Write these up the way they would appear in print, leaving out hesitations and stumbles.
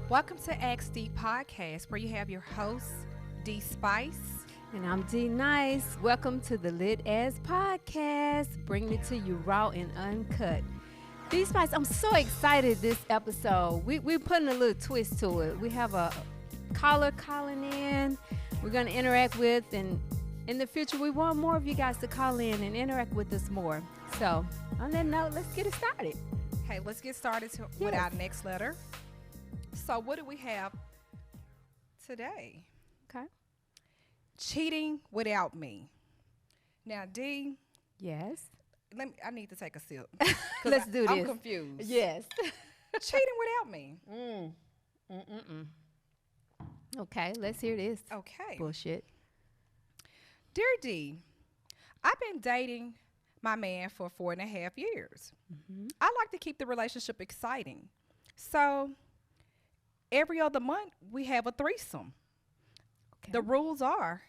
Welcome to Ask D Podcast, where you have your host, D Spice. And I'm D Nice. Welcome to the Lit As Podcast, bringing it to you raw and uncut. D Spice, I'm so excited this episode. We're putting a little twist to it. We have a caller calling in. We're going to interact with, and in the future, we want more of you guys to call in and interact with us more. So, on that note, let's get it started. Hey, let's get started with our next letter. So, what do we have today? Okay. Cheating without me. Now, D. Yes. I need to take a sip. Let's do this. I'm confused. Yes. Cheating without me. Okay, let's hear this. Okay. Bullshit. Dear D, I've been dating my man for 4.5 years. I like to keep the relationship exciting. So every other month we have a threesome. Okay. The rules are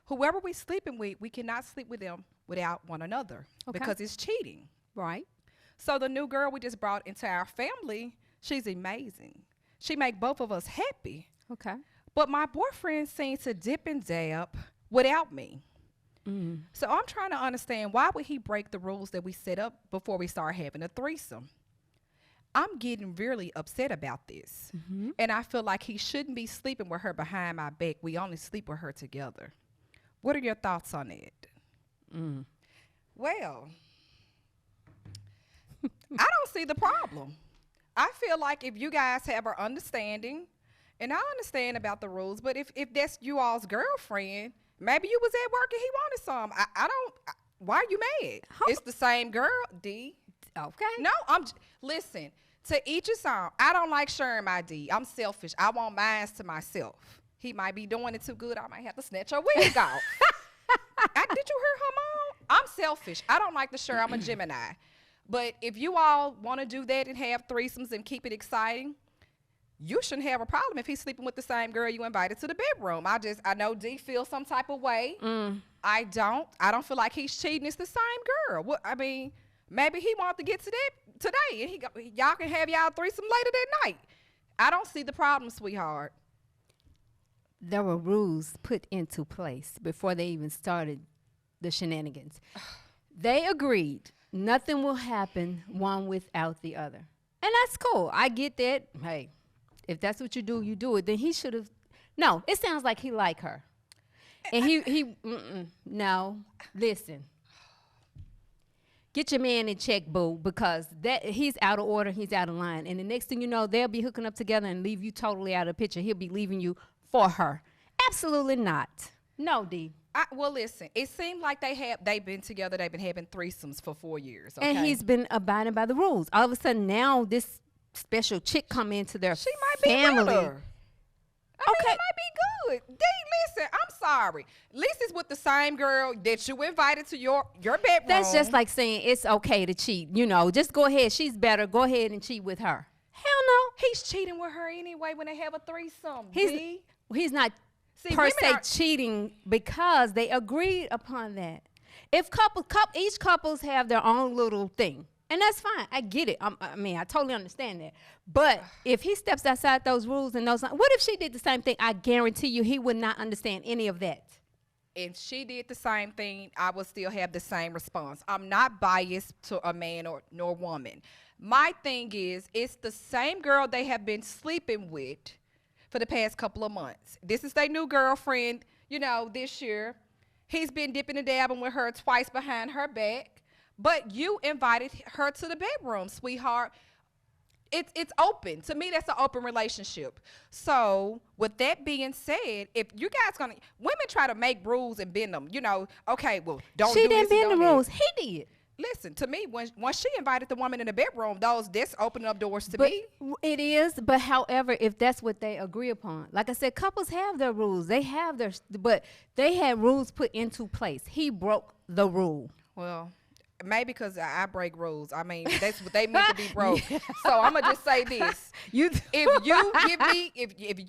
whoever we sleeping with, we cannot sleep with them without one another because it's cheating. Right. So the new girl we just brought into our family, she's amazing. She make both of us happy. Okay. But my boyfriend seems to dip and dab without me. So I'm trying to understand, why would he break the rules that we set up before we start having a threesome? I'm getting really upset about this. And I feel like he shouldn't be sleeping with her behind my back. We only sleep with her together. What are your thoughts on it? Well, I don't see the problem. I feel like if you guys have an understanding, and I understand about the rules, but if that's you all's girlfriend, maybe you was at work and he wanted some. Why are you mad? It's the same girl, D. Okay. No, listen, to each his own. I don't like sharing my D. I'm selfish. I want mine to myself. He might be doing it too good. I might have to snatch her wig off. Did you hear her, Mom? I'm selfish. I don't like to share. I'm a Gemini. But if you all want to do that and have threesomes and keep it exciting, you shouldn't have a problem if he's sleeping with the same girl you invited to the bedroom. I know D feels some type of way. I don't feel like he's cheating. It's the same girl. Maybe he wants to get to that today, and y'all can have y'all threesome later that night. I don't see the problem, sweetheart. There were rules put into place before they even started the shenanigans. They agreed nothing will happen one without the other. And that's cool. I get that. Hey, if that's what you do it. Then he should have. No, it sounds like he like her. And no, listen. Get your man in check, boo, because he's out of order, he's out of line. And the next thing you know, they'll be hooking up together and leave you totally out of the picture. He'll be leaving you for her. Absolutely not. No, D. Well, listen, it seemed like they've been together, they've been having threesomes for 4 years. Okay? And he's been abiding by the rules. All of a sudden now this special chick come into their She might be family. better. It might be good. D, listen, I'm sorry. At least it's with the same girl that you invited to your bedroom. That's just like saying it's okay to cheat. Just go ahead. She's better. Go ahead and cheat with her. Hell no. He's cheating with her anyway when they have a threesome. He's not per se cheating because they agreed upon that. If each couples have their own little thing, and that's fine. I get it. I totally understand that. But if he steps outside those rules and what if she did the same thing? I guarantee you he would not understand any of that. If she did the same thing, I would still have the same response. I'm not biased to a man nor woman. My thing is, it's the same girl they have been sleeping with for the past couple of months. This is their new girlfriend, this year. He's been dipping and dabbing with her twice behind her back. But you invited her to the bedroom, sweetheart. It's open. To me, that's an open relationship. So with that being said, if you guys women try to make rules and bend them, okay, well, don't do this. She didn't bend the rules. He did. Listen, to me, once she invited the woman in the bedroom, that's opening up doors to me. It is, but however, if that's what they agree upon. Like I said, couples have their rules. They have but they had rules put into place. He broke the rule. Well, maybe because I break rules. That's what they meant to be broke. So I'm gonna just say this: if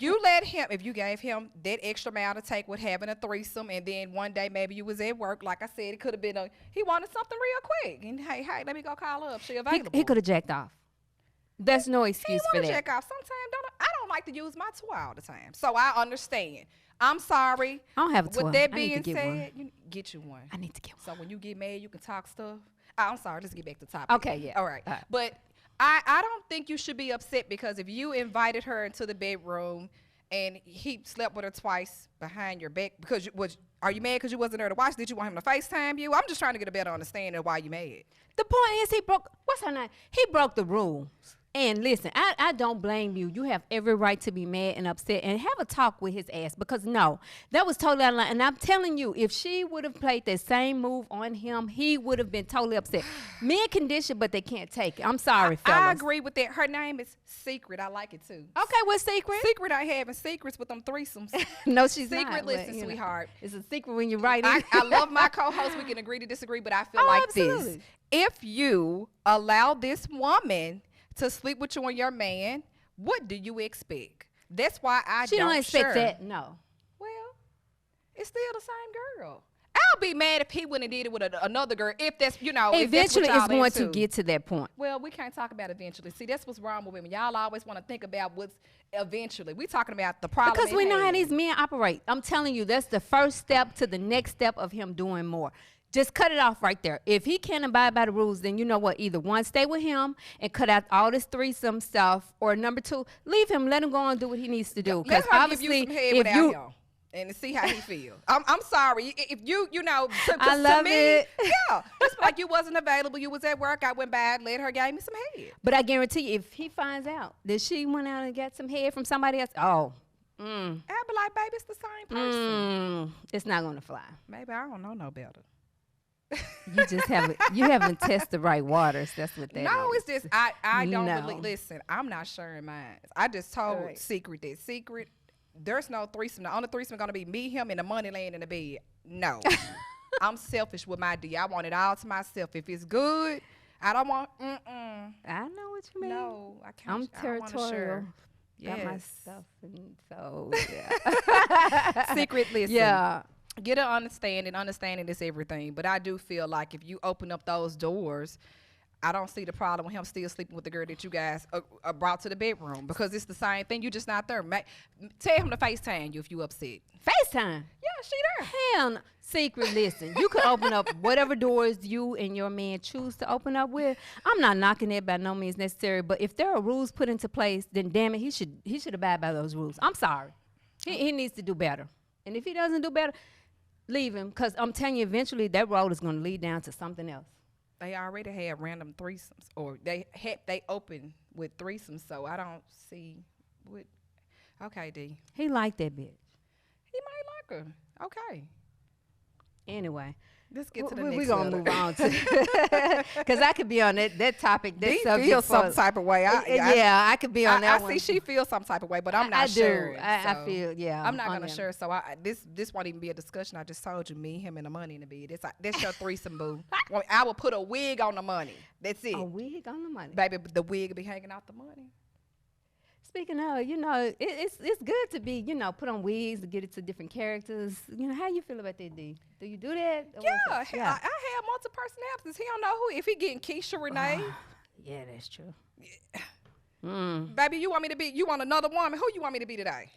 you gave him that extra mile to take with having a threesome, and then one day maybe you was at work, like I said, it could have been he wanted something real quick, and hey, let me go call her up. She available. He could have jacked off. There's no excuse for that. Jack off. Sometimes I don't like to use my toy all the time, so I understand. I'm sorry. I don't have a toy. With that I need to being get said, one. you get you one. I need to get one. So when you get mad, you can talk stuff. I'm sorry. Let's get back to topic. Okay, yeah. All right. But I don't think you should be upset because if you invited her into the bedroom and he slept with her twice behind your back because are you mad because you wasn't there to watch? Did you want him to FaceTime you? I'm just trying to get a better understanding of why you mad. The point is what's her name? He broke the rules. And listen, I don't blame you. You have every right to be mad and upset and have a talk with his ass because no, that was totally out of line. And I'm telling you, if she would have played that same move on him, he would have been totally upset. Men condition, but they can't take it. I'm sorry, fellas. I agree with that. Her name is Secret. I like it too. Okay, what's secret? Secret ain't having secrets with them threesomes. No, she's not. Secret, but, listen, you know, sweetheart. it's a secret when you write it. I love my co-host. We can agree to disagree, but I feel like this. Absolutely. If you allow this woman to sleep with you and your man, what do you expect? That's why She don't expect that. No. Well, it's still the same girl. I'll be mad if he wouldn't have did it with another girl. If that's, if that's Eventually, what y'all it's going into. to get to that point. Well, we can't talk about eventually. See, that's what's wrong with women. Y'all always want to think about what's eventually. We talking about the problem. Because we know how these men operate. I'm telling you, that's the first step to the next step of him doing more. Just cut it off right there. If he can't abide by the rules, then you know what? Either one, stay with him and cut out all this threesome stuff, or number two, leave him. Let him go on and do what he needs to do. Let her obviously, give you some head without him and see how he feel. I'm sorry. If I love to me, it. Yeah, just like you wasn't available, you was at work. I went by, let her give me some head. But I guarantee you, if he finds out that she went out and got some head from somebody else, I'll be like, baby, it's the same person. It's not gonna fly. Maybe I don't know no better. You just haven't tested the right waters. That's what that No, is. it's just I don't No. believe. Listen, I'm not sharing mine. I just told Right. Secret that Secret. There's no threesome. The only threesome gonna be me, him, and the money laying in the bed. No, I'm selfish with my D. I want it all to myself. If it's good, I don't want. I know what you mean. No, I can't. I'm I don't wanna territorial. share. Got my Yes. stuff, and so yeah. Secret, listen. Yeah. Get an understanding. Understanding is everything. But I do feel like if you open up those doors, I don't see the problem with him still sleeping with the girl that you guys brought to the bedroom because it's the same thing. You just not there. Tell him to FaceTime you if you upset. FaceTime. Yeah, she there. Hell, no. Secret, listen. You can open up whatever doors you and your man choose to open up with. I'm not knocking it by no means necessary, but if there are rules put into place, then damn it, he should abide by those rules. I'm sorry. He needs to do better. And if he doesn't do better, leave him, because I'm telling you, eventually that road is going to lead down to something else. They already had random threesomes, or they open with threesomes, so I don't see what. Okay, D. He liked that bitch. He might like her. Okay. Anyway. Let's get to the next We're going to letter. move on to because I could be on that topic. That D subject feels for- some type of way. I could be on that I one. see she feels some type of way, but I'm not I sure. do. I feel, yeah. I'm not on gonna them. share. So this won't even be a discussion. I just told you, me, him, and the money in the bed. That's your threesome, boo. Well, I will put a wig on the money. That's it, A wig on the money. baby. The wig will be hanging out the money. Speaking of, it's good to be, put on wigs to get it to different characters. How you feel about that, D? Do you do that? Or Yeah, what's I up? have multiple personalities. He don't know who. If he getting Keisha Renee, Yeah, that's true. baby, you want me to be? You want another woman? Who you want me to be today?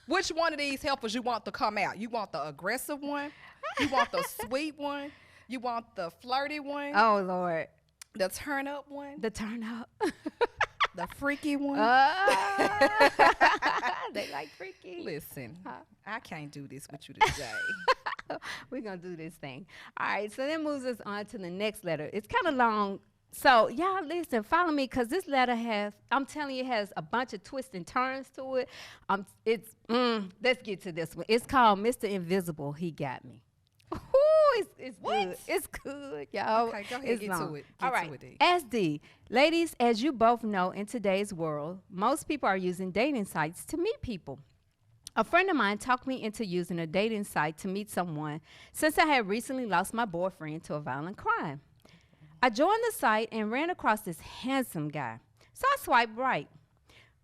Which one of these helpers you want to come out? You want the aggressive one? You want the sweet one? You want the flirty one? Oh, Lord. The turn up one? The turn up. The freaky one? They like freaky. Listen, Huh? I can't do this with you today. We're going to do this thing. All right, so that moves us on to the next letter. It's kind of long. So, y'all, listen, follow me, because this letter I'm telling you, has a bunch of twists and turns to it. Let's get to this one. It's called Mr. Invisible, He Got Me. Ooh, it's What? good. It's good, y'all. Okay, go ahead, It's get long. to it. All Get right, to it, D. SD. Ladies, as you both know, in today's world, most people are using dating sites to meet people. A friend of mine talked me into using a dating site to meet someone since I had recently lost my boyfriend to a violent crime. I joined the site and ran across this handsome guy, so I swiped right.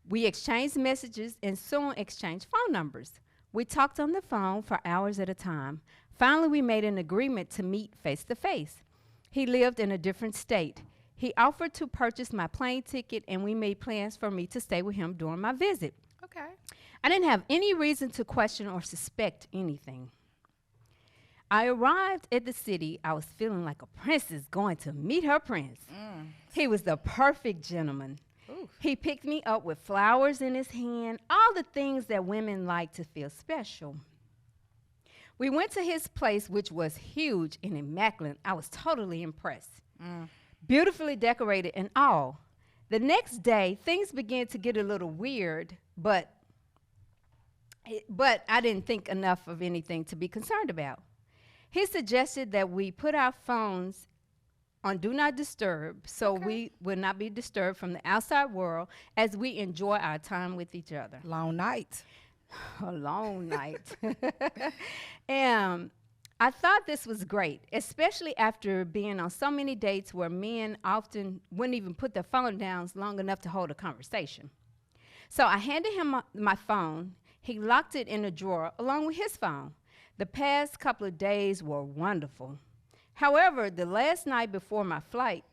We exchanged messages and soon exchanged phone numbers. We talked on the phone for hours at a time. Finally, we made an agreement to meet face to face. He lived in a different state. He offered to purchase my plane ticket, and we made plans for me to stay with him during my visit. Okay. I didn't have any reason to question or suspect anything. I arrived at the city. I was feeling like a princess going to meet her prince. He was the perfect gentleman. Ooh. He picked me up with flowers in his hand, all the things that women like to feel special. We went to his place, which was huge and immaculate. I was totally impressed. Beautifully decorated and all. The next day, things began to get a little weird, but I didn't think enough of anything to be concerned about. He suggested that we put our phones on Do Not Disturb so we would not be disturbed from the outside world as we enjoy our time with each other. Long night. A long night. And I thought this was great, especially after being on so many dates where men often wouldn't even put their phone down long enough to hold a conversation. So I handed him my phone. He locked it in a drawer along with his phone. The past couple of days were wonderful. However, the last night before my flight,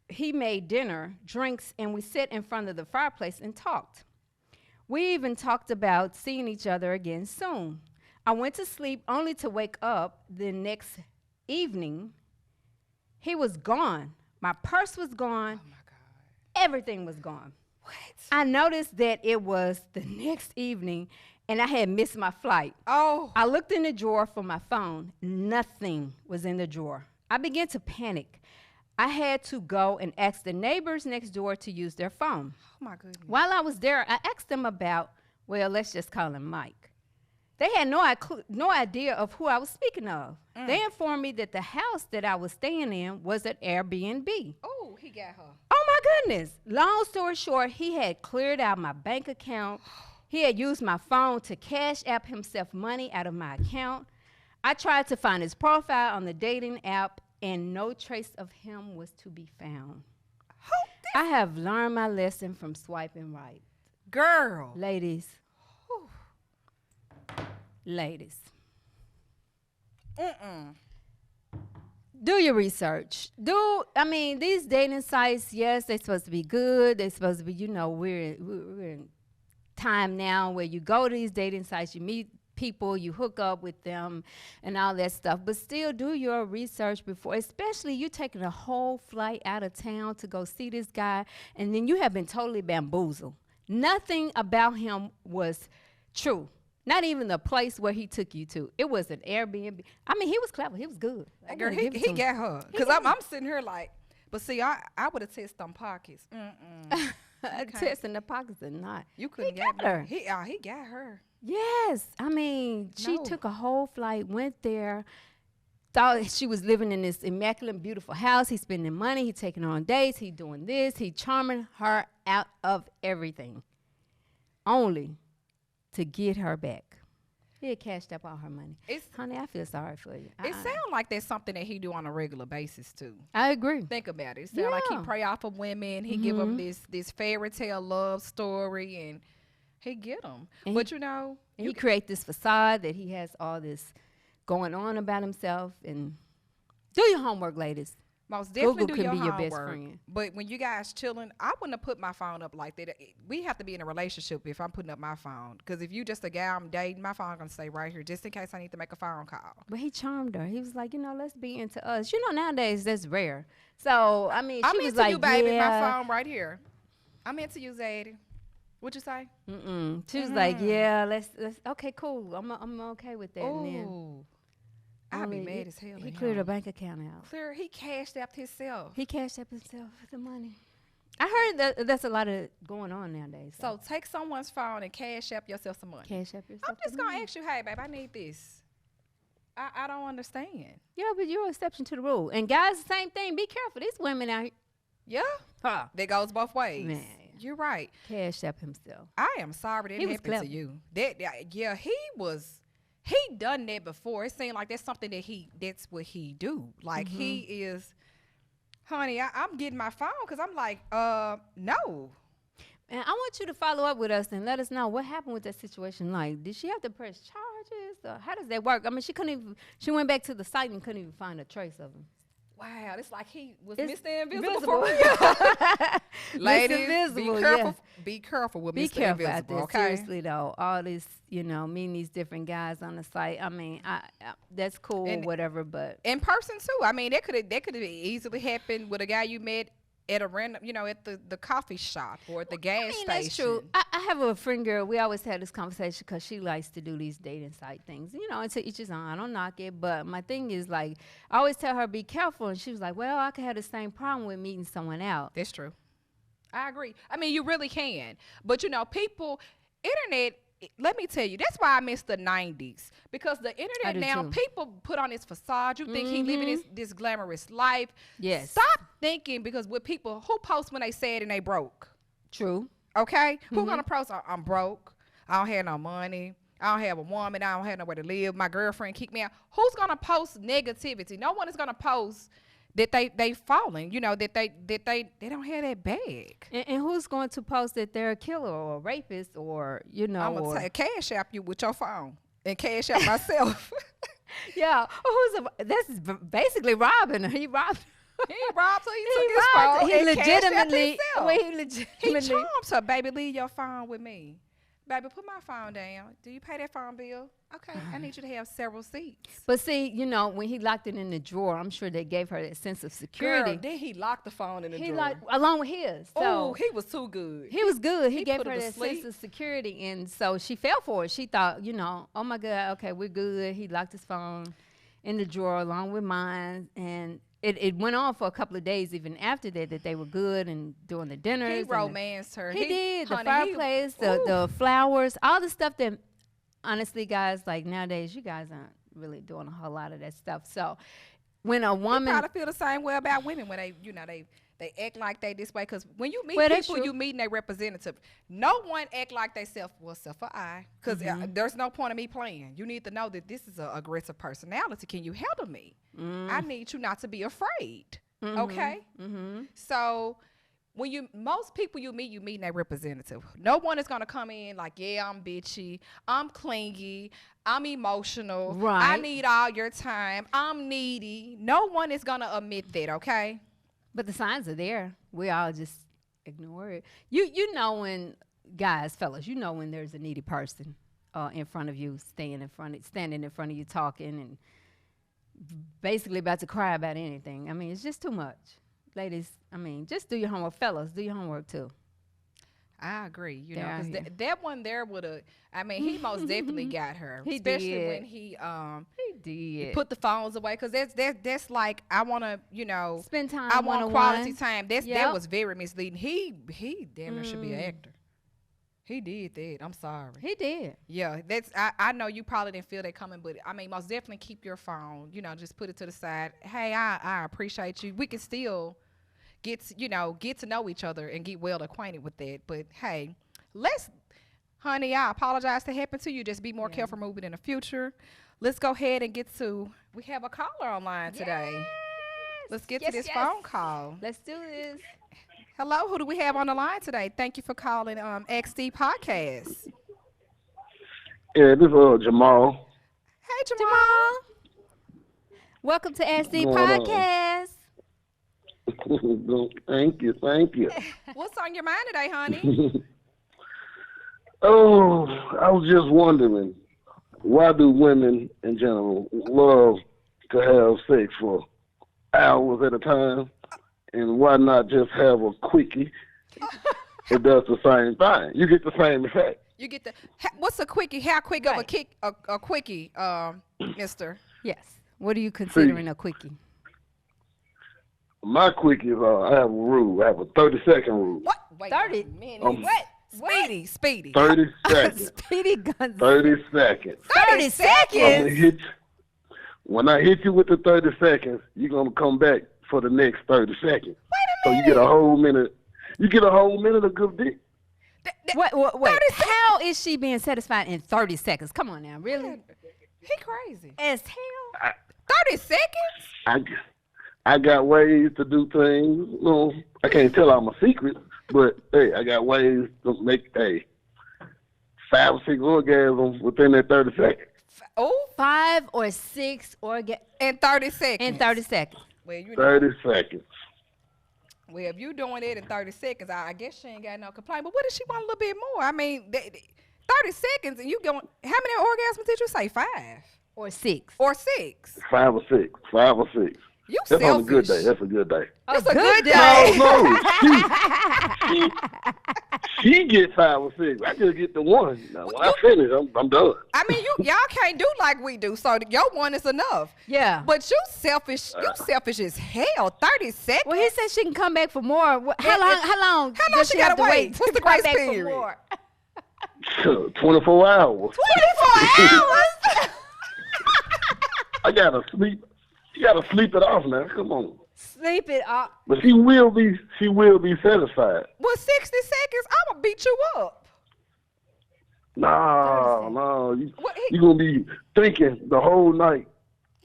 he made dinner, drinks, and we sat in front of the fireplace and talked. We even talked about seeing each other again soon. I went to sleep only to wake up the next evening. He was gone. My purse was gone. Oh my God. Everything was gone. What? I noticed that it was the next evening and I had missed my flight. Oh. I looked in the drawer for my phone. Nothing was in the drawer. I began to panic. I had to go and ask the neighbors next door to use their phone. Oh my goodness. While I was there, I asked them about, well, let's just call him Mike. They had no idea of who I was speaking of. They informed me that the house that I was staying in was an Airbnb. Oh, he got her. Oh my goodness. Long story short, he had cleared out my bank account. He had used my phone to cash app himself money out of my account. I tried to find his profile on the dating app, and no trace of him was to be found. I have learned my lesson from swiping right. Girl. Ladies. Ladies. Do your research. These dating sites, yes, they're supposed to be good. They're supposed to be, we're in time now where you go to these dating sites, you meet people, you hook up with them and all that stuff. But still do your research before, especially you taking a whole flight out of town to go see this guy, and then you have been totally bamboozled. Nothing about him was true. Not even the place where he took you to. It was an Airbnb. He was clever. He was good. Girl, he got her. Because I'm sitting here like, but see, I would have tested them pockets. Testing the pockets or not. You couldn't get get her. He got her. Yes. She No. took a whole flight, went there, thought she was living in this immaculate, beautiful house. He's spending money. He's taking her on dates. He doing this. He charming her out of everything. Only to get her back. He had cashed up all her money. Honey, I feel sorry for you. It sounds like that's something that he do on a regular basis too. I agree. Think about it. It sounds like he Yeah. pray off of women. He give them this fairy tale love story, and he get them. And But And he create this facade that he has all this going on about himself. And do your homework, ladies. most definitely Google do can your be your best homework. friend. But when you guys chilling, I wouldn't have put my phone up like that. We have to be in a relationship if I'm putting up my phone. Because if you just a guy I'm dating, my phone gonna stay right here just in case I need to make a phone call. But he charmed her. He was like, let's be into us. Nowadays that's rare. So, I'm she was into like, you, baby. yeah. My phone right here. I'm into you, Zadie. What you say? She was like, yeah, let's okay, cool. I'm okay with that. And then Oh, I'd be mad as hell. He at cleared her him. bank account out. Clear. He cashed out himself. He cashed up himself with the money. I heard that that's a lot of going on nowadays. So take someone's phone and cash up yourself some money. cash up yourself. I'm just the gonna money. ask you, hey, babe, I need this. I don't understand. Yeah, but you're an exception to the rule. And guys, same thing. Be careful. These women out here. Yeah, Huh. that goes both ways. Man. You're right. Cash up himself. I am sorry that He was happened clever. to you. Yeah, he done that before. It seemed like that's something that's what he do. Like he is, honey, I'm getting my phone because I'm like, no. And I want you to follow up with us and let us know what happened with that situation. Like, did she have to press charges? Or how does that work? She couldn't even, she went back to the site and couldn't even find a trace of him. Wow, it's like he was It's Mr. Invisible visible. for real. Ladies, Invisible, be yeah. careful. Be careful with Be Mr. careful out Invisible, there. okay? Seriously though, all this, meeting these different guys on the site. I mean, I that's cool, And- whatever. But In person too. I mean, that could have easily happened with a guy you met at a random, at the coffee shop or at the gas station. that's true. I have a friend girl. We always had this conversation because she likes to do these dating site things. And to each his own. I don't knock it, but my thing is like I always tell her be careful, and she was like, "Well, I could have the same problem with meeting someone out." That's true. I agree. I mean, you really can. But people, internet. Let me tell you, that's why I miss the 90s. Because the internet do now, too. people put on this facade. You think he living this glamorous life. Yes. Stop thinking, because with people who post when they sad and they broke. True. Okay? Who gonna post, I'm broke, I don't have no money, I don't have a woman, I don't have nowhere to live, my girlfriend kicked me out. Who's gonna post negativity? No one is gonna post that they falling, that they don't have that bag. And who's going to post that they're a killer or a rapist or I'm gonna or cash app you with your phone and cash out myself. yeah, this is basically robbing her. He robbed. He robbed her. He He took his robbed. phone. He and cashed out legitimately. himself. Wait, he He legitimately. charms her, baby. Leave your phone with me. Baby, put my phone down. Do you pay that phone bill? Okay, I need you to have several seats. But see, when he locked it in the drawer, I'm sure they gave her that sense of security. Girl, then he locked the phone in the He drawer. locked along with his. Oh, So he was too good. he was good. He he gave put her her to that sleep. sense of security, and so she fell for it. She thought, oh my God, okay, we're good. He locked his phone in the drawer along with mine, and it went on for a couple of days even after that they were good and doing the dinners. He and romanced her. He did. The honey, fireplace, the flowers, all the stuff that, honestly, guys, like nowadays, you guys aren't really doing a whole lot of that stuff. So when a He woman, probably feel the same way about women when they act like they this way. Because when you meet Well, that's people, true. you meeting their representative. No one act like they self for I. Because Mm-hmm. there's no point of me playing. You need to know that this is an aggressive personality. Can you handle me? I need you not to be afraid. Okay? mm-hmm. So when most people you meeting their representative. No one is gonna come in like, yeah, I'm bitchy, I'm clingy, I'm emotional, I Right. need all your time, I'm needy. No one is gonna admit that, okay? But the signs are there. We all just ignore it. You know when, guys, fellas, you know when there's a needy person in front of you, standing in front of you talking and basically about to cry about anything. I mean, it's just too much. Ladies, I mean, just do your homework. Fellas, do your homework too. I agree, They're out because here. that one there would have. I mean, he most definitely got her, He especially did. when he He did. put the phones away. Because that's like, I want to, Spend time I want one-on-one. quality time. That Yep. was very misleading. He damn near should be an actor. He did that. I'm sorry. He did. Yeah, I know you probably didn't feel that coming, but I mean, most definitely keep your phone. Just put it to the side. Hey, I appreciate you. We can still get to know each other and get well acquainted with that. But hey, honey, I apologize to happen to you. Just be more careful moving in the future. Let's go ahead and get to. We have a caller online today. Let's get to this phone call. Let's do this. Hello, who do we have on the line today? Thank you for calling XD Podcast. Yeah, this is Jamal. Hey, Jamal. Jamal. Welcome to SD Going on? Podcast. Thank you. What's on your mind today, honey? Oh, I was just wondering, why do women in general love to have sex for hours at a time, and why not just have a quickie? It does the same thing. You get the same effect. You get what's a quickie? How quick of a Right. kick? A quickie, Mister. Yes. What are you considering a quickie? My quickies are, I have a rule. I have a 30-second rule. What? Wait 30 a minute. What? Speedy. 30 seconds. Speedy Gonzales. 30 seconds. 30 I'm seconds. gonna hit you. When I hit you with the 30 seconds, you're gonna come back for the next 30 seconds. Wait a So minute. you get a whole minute. You get a whole minute of good dick. Wait. 30 How is she being satisfied in 30 seconds? Come on now, really? He crazy. As hell. 30 seconds? I got ways to do things. No, I can't tell all my secrets, but hey, I got ways to make 5 or 6 orgasms within that 30 seconds. Oh, 5 or 6 orgasms in 30 seconds. in 30 seconds. Well, you know. 30 seconds. Well, if you doing it in 30 seconds, I guess she ain't got no complaint. But what if she want a little bit more? I mean, 30 seconds and you going, how many orgasms did you say? 5? Or 6. Or 6? 5 or 6. 5 or 6. You That's selfish. on a good day. That's a good day. It's a good day. No, she get 5 or 6. I just get the 1. Now, when I finish, I'm done. I mean, y'all can't do like we do, so your 1 is enough. Yeah. But you selfish. You selfish as hell. 30 seconds. Well, he said she can come back for more. How long? How long? How long does she have gotta to wait? What's the to come grace back for period? more? 24 hours. 24 hours. I gotta sleep. You gotta sleep it off now. Come on. Sleep it off. But she will be satisfied. Well, 60 seconds, I'm gonna beat you up. No. What, You're gonna be thinking the whole night,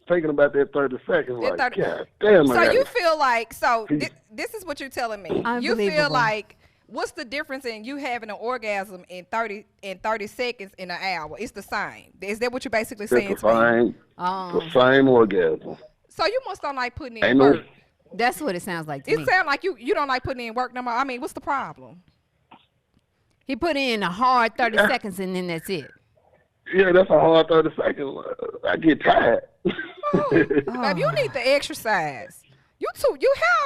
thinking about that 30 seconds. Like, 30 God damn. So you feel like, so Peace. this is what you're telling me. You feel Unbelievable. like, what's the difference in you having an orgasm in 30 seconds in an hour? It's the same. Is that what you're basically saying It's to me? the same orgasm. So you must don't like putting in Ain't no. work. That's what it sounds like to me. It sounds like you don't like putting in work no more. I mean, what's the problem? He put in a hard 30 seconds and then that's it. Yeah, that's a hard 30 seconds. I get tired. Babe, you need to exercise. You how old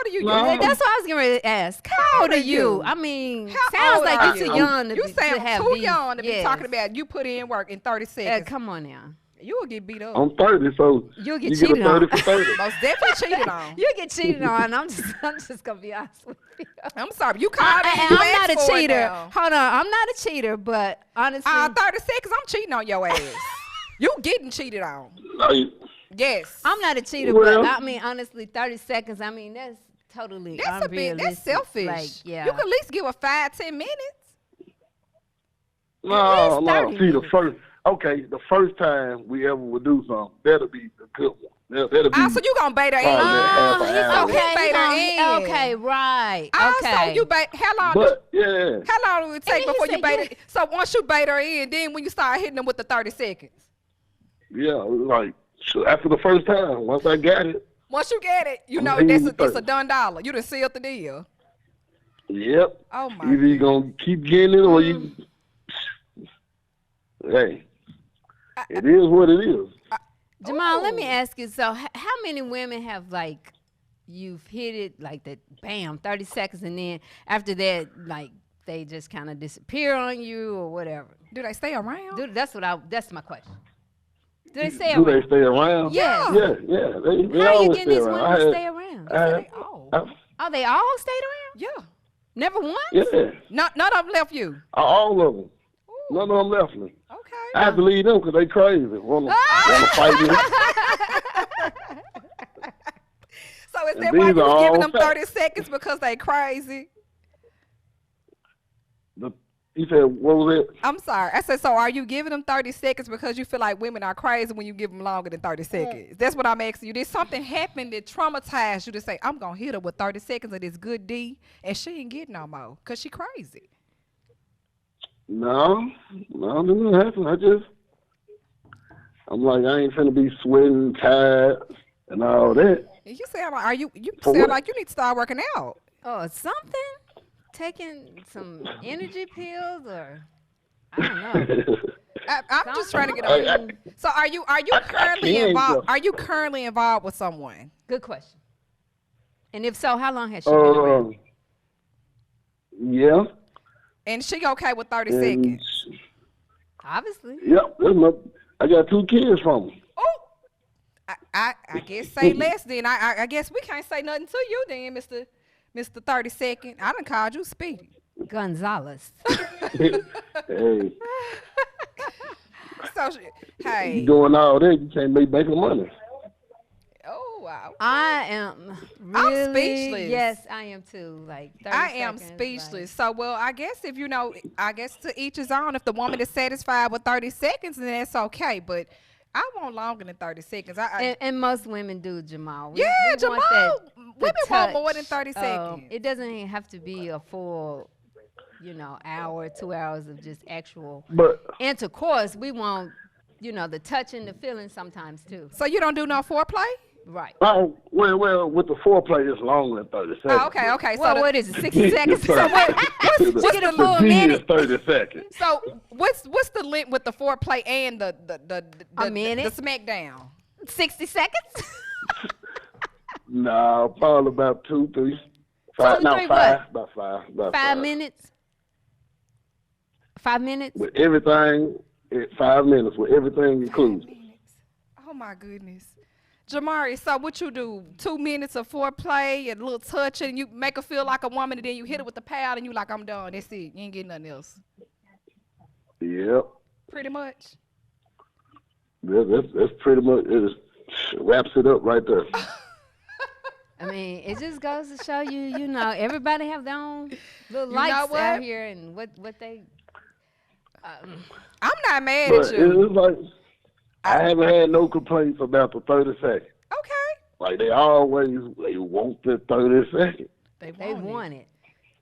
are you? No. Yeah, that's what I was getting ready to ask. How old are you? I mean, sounds like are you're too you? young to You be, to sound have too these. young to be Yes. talking about you put in work in 30 seconds. Come on now. You will get beat up. I'm 30, so You'll get you get a cheated on. 30 for 30. Most definitely cheated on. You get cheated on. I'm just gonna be honest with you. I'm sorry. You called me. I'm not a cheater. Hold on, I'm not a cheater, but honestly, 30 seconds, I'm cheating on your ass. You getting cheated on. No, Yes. I'm not a cheater. Well- but I mean, honestly, 30 seconds. I mean, that's totally That's a bit. unrealistic. That's selfish. Like, yeah. You can at least give a 5-10 minutes. no. 30 See, the minutes. first time we ever would do something, that'll be a good one. That'll be. So you gonna bait her Probably in. half an he's hour. okay. He bait her in. Okay, right. Also, Okay. you bait. How long? But yeah, How long will it take then he before you said bait you- it? So once you bait her in, then when you start hitting them with the 30 seconds. like after the first time, once I got it, Once you get it, you I'm know hitting it's the a 30. done dollar. You done sealed the deal. yep. Oh my. Either you gonna keep getting it or you. Hey, it is what it is. Jamal, let me Ooh. ask you. So, how many women have like you've hit it like that? Bam, 30 seconds, and then after that, like they just kind of disappear on you or whatever. Do they stay around? Dude, that's my question. Do they stay Do around? they stay around? Yeah. Yeah. They How you always getting stay these around. women to stay around? Oh. Oh, they all stayed around? Yeah. Never once? Yeah, None of them left you. all of them. None of them left me. Okay. I have to leave them because they crazy. Wanna fight me? So is And that why these you are was giving all them 30 seconds because they crazy? You said what was it? I'm sorry. I said, so are you giving them 30 seconds because you feel like women are crazy when you give them longer than 30 seconds? That's what I'm asking you. Did something happen that traumatized you to say, I'm going to hit her with 30 seconds of this good D and she ain't getting no more because she crazy? No, nothing happened. I'm like, I ain't finna be sweating, tired, and all that. And you sound like, you For sound what? like you need to start working out. Oh, something? Taking some energy pills or I don't know. I'm just trying to get I- on. So are you currently can't involved? go. Are you currently involved with someone? Good question. And if so, how long has she been around? Yeah. And she okay with 30 And, seconds? Obviously. yep. I got 2 kids from them. Oh, I guess say less then. I guess we can't say nothing to you then, Mr. 30 second. I done called you Speedy. Gonzalez. Hey, So, hey. you doing all that, you can't make bank of money. Oh, wow. I am I'm really, speechless. Yes, I am too. Like 30 I am seconds, speechless. So, well, I guess if I guess to each his own. If the woman is satisfied with 30 seconds, then that's okay. But I want longer than 30 seconds. And most women do, Jamal. Yeah, want Jamal, the women want more touch. than 30 seconds. It doesn't even have to be a full, hour, 2 hours of just actual But intercourse. We want, the touch and the feeling sometimes too. So you don't do no foreplay? Right. Oh, well, with the foreplay, it's longer than 30 seconds. Oh, okay. So Well, what is it? 60 seconds. So what's You get a full The G minute. is 30 seconds. So what's the length with the foreplay and the A minute? the smackdown? 60 seconds. No, probably about 2, 3. 5, 2, no, 3 5. what? About 5. About 5 minutes. 5 minutes. With everything, 5 minutes with everything 5 included. minutes. Oh my goodness. Jamari, so what you do? 2 minutes of foreplay and a little touch, and you make her feel like a woman, and then you hit her with the pad, and you like, I'm done. That's it. You ain't getting nothing else. Yep. Pretty much. That's pretty much it. Wraps it up right there. I mean, it just goes to show you, you know, everybody have their own little You lights know what? out here and what they. I'm not mad But at you. it's like I haven't had no complaints about the 30 seconds. Okay. Like they want the 30 seconds. They They want it. want it.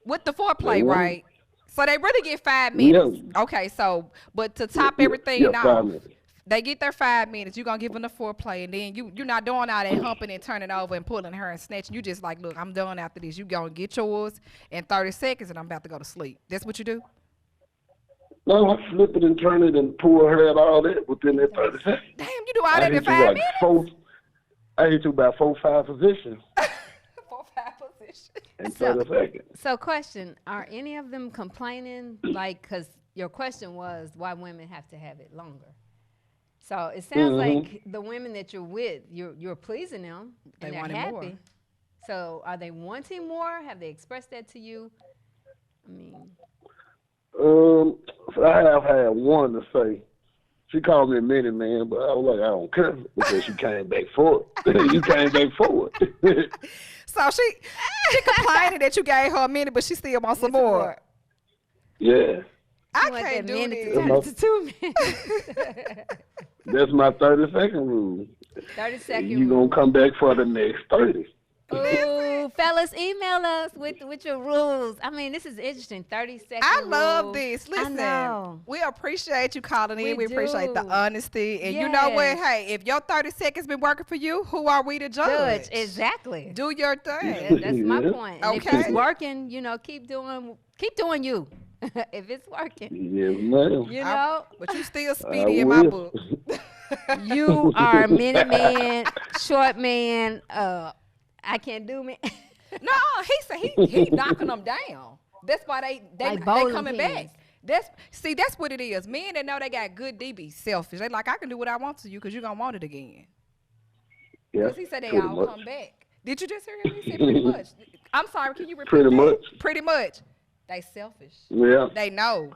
With the foreplay, They want right? So they really get 5 minutes. Yeah. Okay, so but to top everything yeah, off, 5 minutes. they get their 5 minutes. You're gonna give them the foreplay, and then you're not doing all that humping and turning over and pulling her and snatching. You just like, look, I'm done after this. You gonna get yours in 30 seconds, and I'm about to go to sleep. That's what you do. No, I flip it and turn it and pull her out all that within that 30 seconds. Damn, you do all I that in hit you 5 like minutes. I hit you about 4, 5 positions 4, 5 positions. in So- 30 seconds. So, question: are any of them complaining? Like, because your question was why women have to have it longer. So it sounds like the women that you're with, you're pleasing them They and they're want it happy. more. So are they wanting more? Have they expressed that to you? I mean, I have had one to say. She called me a minute man, but I was like, I don't care because she came back for it. You came back for it. So she complaining that you gave her a minute, but she still wants some more. Yeah, I you want can't that do minute to this. turn it to 2 minutes. that's my 30-second rule. 30 second. You gonna come back for the next 30. Ooh, fellas, email us with your rules. I mean, this is interesting. 30 seconds. I love this. I Listen, know. we appreciate you calling in. We We appreciate the do. honesty. And you know what? Yes. Hey, if your 30 seconds been working for you, who are we to Judge, judge? exactly. Do your thing. That's my Yeah. point. And if Okay. it's working, you know, keep doing you. If it's working, Yes, ma'am. you know, But you still I speedy in my will. book. you are a minute man, short man. I can't do me. No, he said he knocking them down. That's why they Like bowling coming pins. back. That's what it is. Men that know they got good D be selfish. They like, I can do what I want to you because you're gonna want it again. Yeah, Because he said they pretty all much. come back. Did you just hear him? He said pretty much. I'm sorry, can you repeat Pretty that? much. Pretty much. They selfish. Yeah. They know.